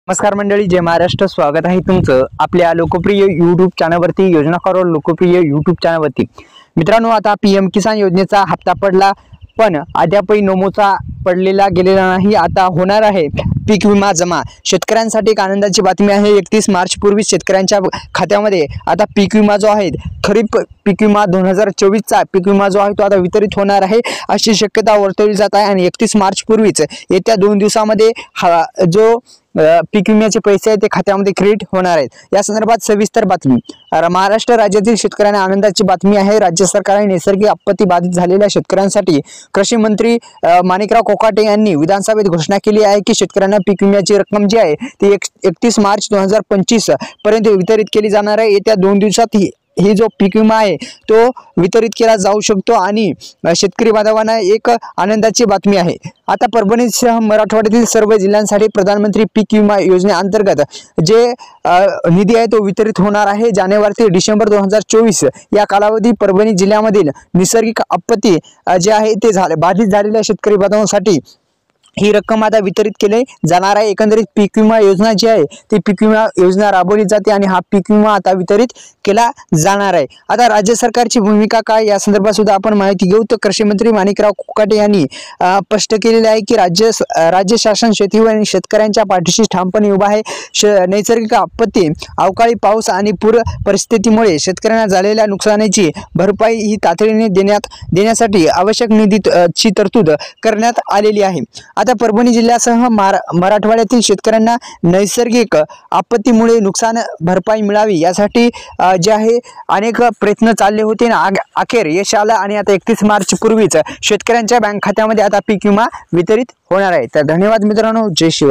नमस्कार मंडळी, जय महाराष्ट्र. स्वागत आहे तुमचं आपल्या लोकप्रिय यूट्यूब चॅनलवरती, योजना करोड लोकप्रिय यूट्यूब चॅनलवरती. मित्रांनो, आता पीएम किसान योजनेचा हप्ता पडला, पण अद्यापही नमोचा पडलेला गेलेला नाही. आता होणार आहे पीक विमा जमा. शेतकऱ्यांसाठी एक आनंदाची बातमी आहे. 31 मार्च पूर्वी शेतकऱ्यांच्या खात्यामध्ये आता पीक विमा जो आहे, खरीप पीक विमा 2024चा पीक विमा जो आहे तो आता वितरित होणार आहे अशी शक्यता वर्तवली जात आहे. आणि 31 मार्च पूर्वीच येत्या 2 दिवसामध्ये हा जो पीक विम्याचे पैसे आहेत ते खात्यामध्ये क्रेडिट होणार आहेत. या संदर्भात सविस्तर बातमी. महाराष्ट्र राज्यातील शेतकऱ्यांना आनंदाची बातमी आहे. राज्य सरकारने नैसर्गिक आपत्ती बाधित झालेल्या शेतकऱ्यांसाठी कृषी मंत्री माणिकराव कोकाटे यांनी विधानसभेत घोषणा केली आहे की शेतकऱ्यांना पीक विम्याची रक्कम जी आहे ती 31 मार्च 2025 पर्यंत वितरित केली जाणार आहे. येत्या 2 दिवसात ही जो पीक विमा आहे तो वितरित केला जाऊ शकतो आणि शेतकरी बांधवांना एक आनंदाची बातमी आहे. आता परभणीसह मराठवाड्यातील सर्व जिल्ह्यांसाठी प्रधानमंत्री पीक विमा योजनेअंतर्गत जे निधी आहे तो वितरित होणार आहे. जानेवारी ते डिसेंबर 2024 या कालावधी परभणी जिल्ह्यामधील नैसर्गिक आपत्ती जे आहे ते बाधित झालेल्या शेतकरी बांधवांसाठी ही रक्कम आता वितरित केली जाणार आहे. एकंदरीत पीक विमा योजना जी आहे ती पीक विमा योजना राबवली जाते आणि हा पीक विमा आता वितरित केला जाणार आहे. आता राज्य सरकारची भूमिका काय या संदर्भात सुद्धा आपण माहिती घेऊ. तर कृषी मंत्री माणिकराव कोकाटे यांनी स्पष्ट केलेले आहे की राज्य शासन शेती व शेतकऱ्यांच्या पाठीशी ठामपणे उभा आहे. नैसर्गिक आपत्ती, अवकाळी पाऊस आणि पूर परिस्थितीमुळे शेतकऱ्यांना झालेल्या नुकसानीची भरपाई ही तातडीने देण्यासाठी आवश्यक निधीची तरतूद करण्यात आलेली आहे. आता परभणी जिल्ह्यासह मराठवाड्यातील शेतकऱ्यांना नैसर्गिक आपत्तीमुळे नुकसान भरपाई मिळावी यासाठी जे आहे अनेक प्रयत्न चालले होते ना अखेर यश आलं आणि आता 31 मार्च पूर्वीच शेतकऱ्यांच्या बँक खात्यामध्ये आता पीक विमा वितरित होणार आहे. तर धन्यवाद मित्रांनो. जय शिवराय.